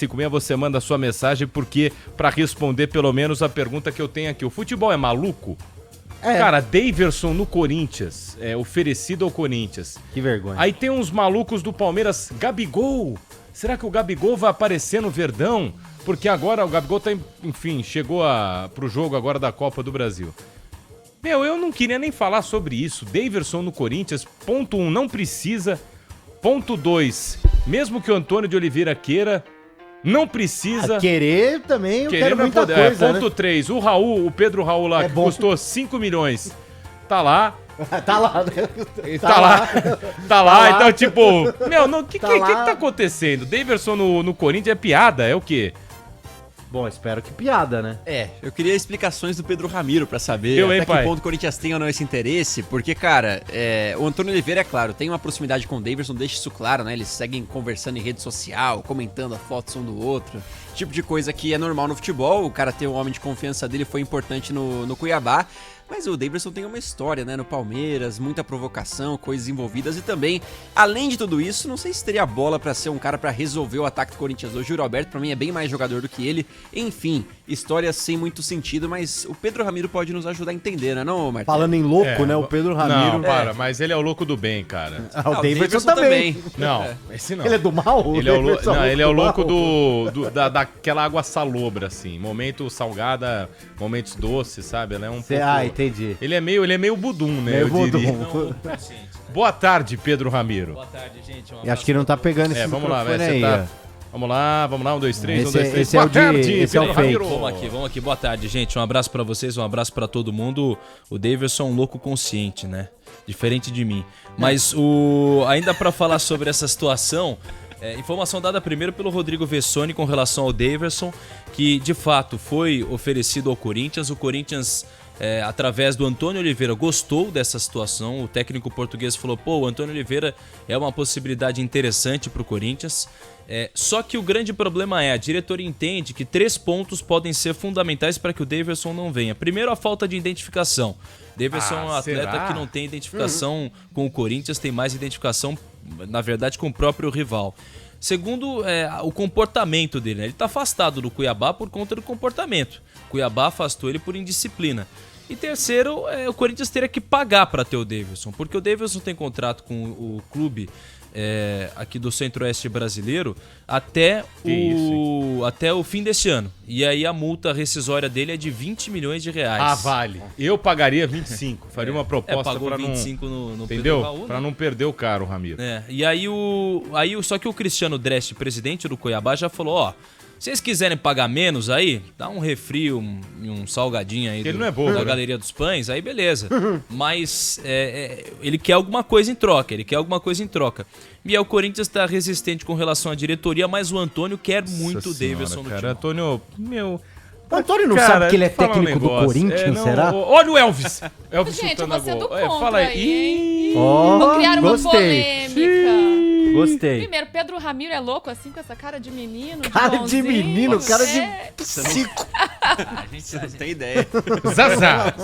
56 você manda a sua mensagem porque para responder pelo menos a pergunta que eu tenho aqui. O futebol é maluco? Cara, Daverson no Corinthians, oferecido ao Corinthians. Que vergonha. Aí tem uns malucos do Palmeiras, Gabigol. Será que o Gabigol vai aparecer no Verdão? Porque agora o Gabigol tá, enfim, chegou pro jogo agora da Copa do Brasil. Eu não queria nem falar sobre isso. Daverson no Corinthians, ponto 1, não precisa. Ponto 2, mesmo que o Antônio de Oliveira queira, não precisa. Querer também, eu quero muita coisa, ponto 3, o Pedro Raul lá, que custou 5 milhões, tá lá. Tá lá. Tá lá, então tipo, o que tá acontecendo? Daverson no Corinthians é piada, é o quê? Bom, espero que piada, né? Eu queria explicações do Pedro Ramiro pra saber até que ponto o Corinthians tem ou não esse interesse, porque, cara, o Antônio Oliveira, é claro, tem uma proximidade com o Daverson, deixa isso claro, né? Eles seguem conversando em rede social, comentando as fotos um do outro, tipo de coisa que é normal no futebol, o cara ter um homem de confiança dele foi importante no Cuiabá. Mas o Daverson tem uma história, né, no Palmeiras, muita provocação, coisas envolvidas e também, além de tudo isso, não sei se teria bola pra ser um cara pra resolver o ataque do Corinthians hoje. O Yuri Alberto, pra mim, é bem mais jogador do que ele. Enfim, história sem muito sentido, mas o Pedro Ramiro pode nos ajudar a entender, né, não, Martins? Falando em louco, né, o Pedro Ramiro... Não, mas ele é o louco do bem, cara. O Daverson também. Não, esse não. Ele é do mal? Ele é o louco daquela água salobra, assim. Momento salgada, momentos doces, sabe? Ela é um pouco... Entendi. Ele é meio budum, né? Meio budum. Diria. Boa tarde, Pedro Ramiro. Boa tarde, gente. E acho que não tá pegando esse vamos lá, aí. Vamos lá, 1, 2, 3, 1, 2, 3. Esse é o fake. Vamos aqui. Boa tarde, gente. Um abraço pra vocês, um abraço pra todo mundo. O Daverson é um louco consciente, né? Diferente de mim. Mas ainda pra falar sobre essa situação... informação dada primeiro pelo Rodrigo Vessone com relação ao Daverson, que de fato foi oferecido ao Corinthians. O Corinthians, através do Antônio Oliveira, gostou dessa situação. O técnico português falou, o Antônio Oliveira é uma possibilidade interessante para o Corinthians. Só que o grande problema a diretoria entende que 3 pontos podem ser fundamentais para que o Daverson não venha. Primeiro, a falta de identificação. Daverson é um atleta que não tem identificação com o Corinthians, tem mais identificação, na verdade, com o próprio rival. Segundo, o comportamento dele, né? Ele está afastado do Cuiabá por conta do comportamento. O Cuiabá afastou ele por indisciplina. E terceiro, o Corinthians teria que pagar para ter o Daverson, porque o Daverson tem contrato com o clube aqui do Centro-Oeste brasileiro até o fim deste ano. E aí a multa rescisória dele é de 20 milhões de reais. Ah, vale. Eu pagaria 25. Faria uma proposta pagou pra 25 não... no entendeu? Pedro Raul, né? Pra não perder o cara, o Ramiro. E aí só que o Cristiano Dreste, presidente do Cuiabá, já falou, vocês quiserem pagar menos aí, dá um refri, um salgadinho aí ele não é bobo, da né? Galeria dos Pães, aí beleza. Mas ele quer alguma coisa em troca, E aí o Corinthians tá resistente com relação à diretoria, mas o Antônio quer muito o Daverson no time. Antônio, O Antônio não sabe que ele é técnico do Corinthians, será? Olha o Elvis. Elvis Gente, chutando a você é gol. do contra Fala aí. Vou criar uma gostei. polêmica. Gostei. Primeiro, Pedro Ramiro é louco assim, com essa cara de menino, Cara de menino, cara de psico. A gente não tem ideia. Zazá.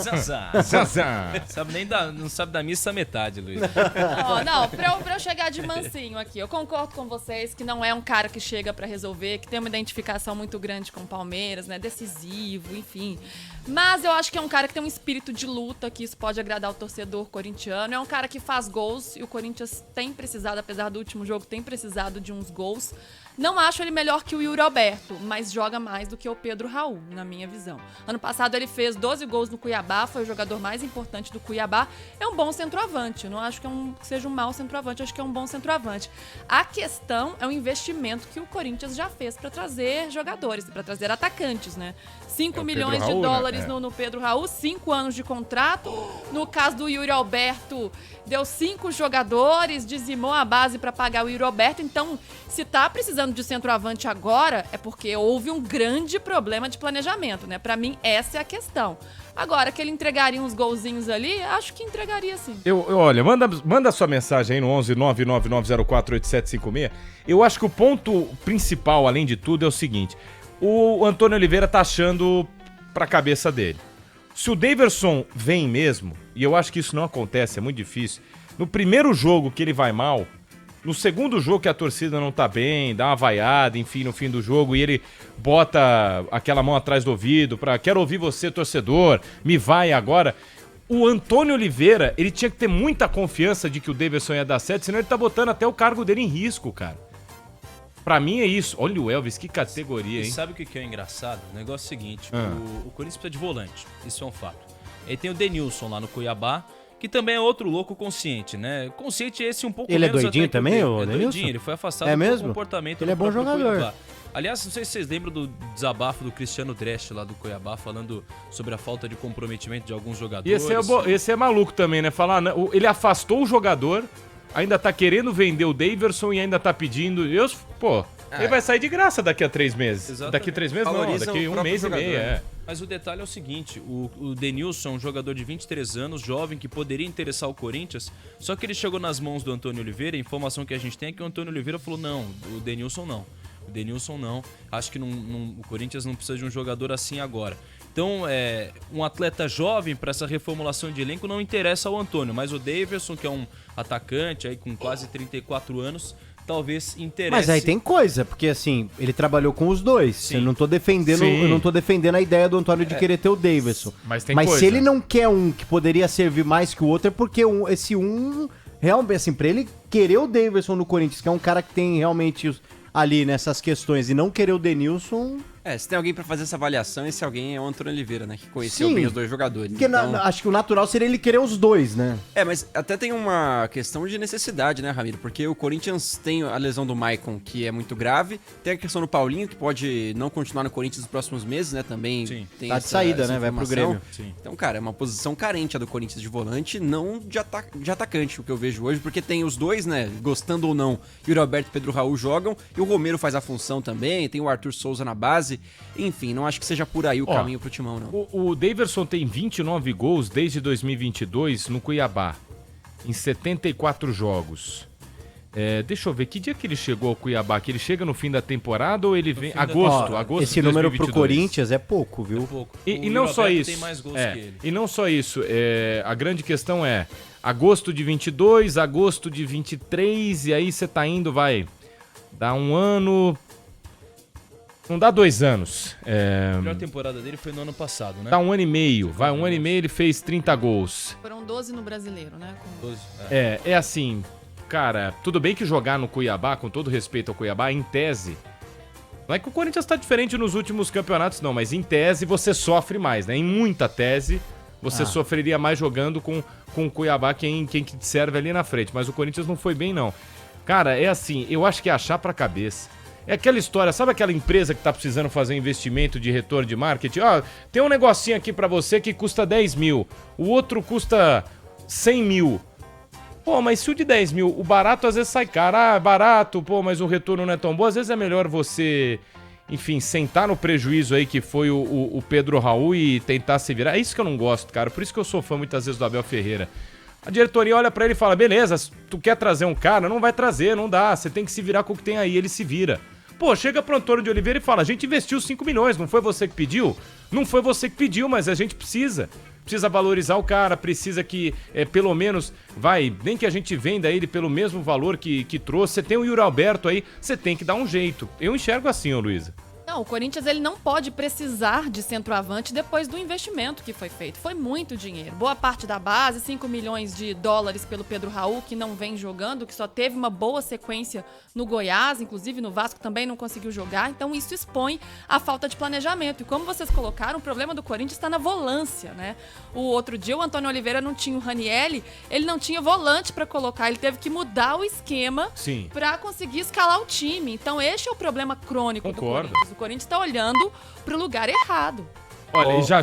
Não sabe da missa metade, Luiz. Pra eu chegar de mansinho aqui, eu concordo com vocês que não é um cara que chega pra resolver, que tem uma identificação muito grande com o Palmeiras, né, decisivo, enfim. Mas eu acho que é um cara que tem um espírito de luta, que isso pode agradar o torcedor corintiano. É um cara que faz gols e o Corinthians tem precisado, apesar do último jogo, tem precisado de uns gols. Não acho ele melhor que o Yuri Alberto, mas joga mais do que o Pedro Raul, na minha visão. Ano passado ele fez 12 gols no Cuiabá, foi o jogador mais importante do Cuiabá. É um bom centroavante, não acho que seja um mau centroavante, acho que é um bom centroavante. A questão é o investimento que o Corinthians já fez para trazer jogadores, para trazer atacantes, né? 5 milhões Raul, de dólares né? no Pedro Raul, 5 anos de contrato. No caso do Yuri Alberto, deu 5 jogadores, dizimou a base para pagar o Yuri Alberto. Então, se tá precisando de centroavante agora, é porque houve um grande problema de planejamento, né? Para mim, essa é a questão. Agora, que ele entregaria uns golzinhos ali, acho que entregaria sim. Olha, manda sua mensagem aí no 11 99904 8756. Eu acho que o ponto principal, além de tudo, é o seguinte. O Antônio Oliveira tá achando pra cabeça dele. Se o Daverson vem mesmo, e eu acho que isso não acontece, é muito difícil, no primeiro jogo que ele vai mal, no segundo jogo que a torcida não tá bem, dá uma vaiada, enfim, no fim do jogo, e ele bota aquela mão atrás do ouvido quero ouvir você, torcedor, me vai agora. O Antônio Oliveira, ele tinha que ter muita confiança de que o Davidson ia dar certo, senão ele tá botando até o cargo dele em risco, cara. Pra mim é isso. Olha o Elvis, que categoria, hein? E sabe o que é engraçado? O negócio é o seguinte, o Corinthians precisa de volante, isso é um fato. Aí tem o Denilson lá no Cuiabá, que também é outro louco consciente, né? Consciente esse um pouco ele menos. Ele é doidinho também, o Denilson? Doidinho, ele foi afastado mesmo? comportamento. Ele é bom jogador. Cuiabá. Aliás, não sei se vocês lembram do desabafo do Cristiano Dresch lá do Cuiabá, falando sobre a falta de comprometimento de alguns jogadores. E esse é maluco também, né? Falar, ele afastou o jogador, ainda tá querendo vender o Davidson e ainda tá pedindo... Ele vai sair de graça daqui a 3 meses. Exatamente. Daqui a 3 meses não, daqui 1 mês jogador. E meio, Mas o detalhe é o seguinte, o Denilson é um jogador de 23 anos, jovem, que poderia interessar o Corinthians, só que ele chegou nas mãos do Antônio Oliveira, a informação que a gente tem é que o Antônio Oliveira falou, não, o Denilson não. Acho que o Corinthians não precisa de um jogador assim agora. Então, um atleta jovem para essa reformulação de elenco não interessa ao Antônio, mas o Davidson, que é um atacante aí com quase 34 anos, talvez interesse. Mas aí tem coisa, porque assim, ele trabalhou com os dois. Sim. Eu não tô defendendo a ideia do Antônio de querer ter o Davidson. Mas se ele não quer um que poderia servir mais que o outro, é porque esse realmente, assim, pra ele querer o Davidson no Corinthians, que é um cara que tem realmente ali nessas questões, e não querer o Denilson... Se tem alguém pra fazer essa avaliação, esse alguém é o Antônio Oliveira, né? Que conheceu bem os dois jogadores. Porque acho que o natural seria ele querer os dois, né? Mas até tem uma questão de necessidade, né, Ramiro? Porque o Corinthians tem a lesão do Maicon, que é muito grave. Tem a questão do Paulinho, que pode não continuar no Corinthians nos próximos meses, né? Também tem tá de saída, né? Vai pro Grêmio. Sim. Então, cara, é uma posição carente a do Corinthians de volante, não de atacante, o que eu vejo hoje. Porque tem os dois, né? Gostando ou não, Yuri Alberto e Pedro Raul jogam. E o Romero faz a função também. Tem o Arthur Souza na base. Enfim, não acho que seja por aí o caminho pro Timão, não. O Davidson tem 29 gols desde 2022 no Cuiabá, em 74 jogos. Deixa eu ver, que dia que ele chegou ao Cuiabá? Que ele chega no fim da temporada ou ele vem... Agosto esse de número 2022. pro Corinthians é pouco, viu? É pouco. E não só isso. Tem mais gols que ele. E não só isso. A grande questão é agosto de 22, agosto de 23, e aí você tá indo, dá um ano... Não dá 2 anos. A melhor temporada dele foi no ano passado, né? Dá 1 ano e meio. Um ano e meio ele fez 30 gols. Foram 12 no Brasileiro, né? 12, É assim, cara, tudo bem que jogar no Cuiabá, com todo respeito ao Cuiabá, em tese... Não é que o Corinthians tá diferente nos últimos campeonatos, não, mas em tese você sofre mais, né? Em muita tese, você sofreria mais jogando com o Cuiabá, quem te serve ali na frente. Mas o Corinthians não foi bem, não. Cara, é assim, eu acho que é achar pra cabeça. É aquela história, sabe aquela empresa que tá precisando fazer investimento de retorno de marketing? Tem um negocinho aqui pra você que custa 10 mil, o outro custa 100 mil. Mas se o de 10 mil, o barato às vezes sai caro. É barato, mas o retorno não é tão bom. Às vezes é melhor você, enfim, sentar no prejuízo aí que foi o Pedro Raul e tentar se virar. É isso que eu não gosto, cara. Por isso que eu sou fã muitas vezes do Abel Ferreira. A diretoria olha pra ele e fala, beleza, tu quer trazer um cara? Não vai trazer, não dá. Você tem que se virar com o que tem aí, ele se vira. Chega pro Antônio de Oliveira e fala, a gente investiu 5 milhões, não foi você que pediu? Não foi você que pediu, mas a gente precisa valorizar o cara, precisa que, pelo menos, nem que a gente venda ele pelo mesmo valor que trouxe. Você tem o Yuri Alberto aí, você tem que dar um jeito. Eu enxergo assim, ô Luísa. Não, o Corinthians ele não pode precisar de centroavante depois do investimento que foi feito. Foi muito dinheiro. Boa parte da base, 5 milhões de dólares pelo Pedro Raul, que não vem jogando, que só teve uma boa sequência no Goiás, inclusive no Vasco também não conseguiu jogar. Então isso expõe a falta de planejamento. E como vocês colocaram, o problema do Corinthians está na volância, né? O outro dia o Antônio Oliveira não tinha o Ranieri, ele não tinha volante para colocar, ele teve que mudar o esquema para conseguir escalar o time. Então este é o problema crônico do Corinthians. O Corinthians está olhando pro lugar errado. Olha, e já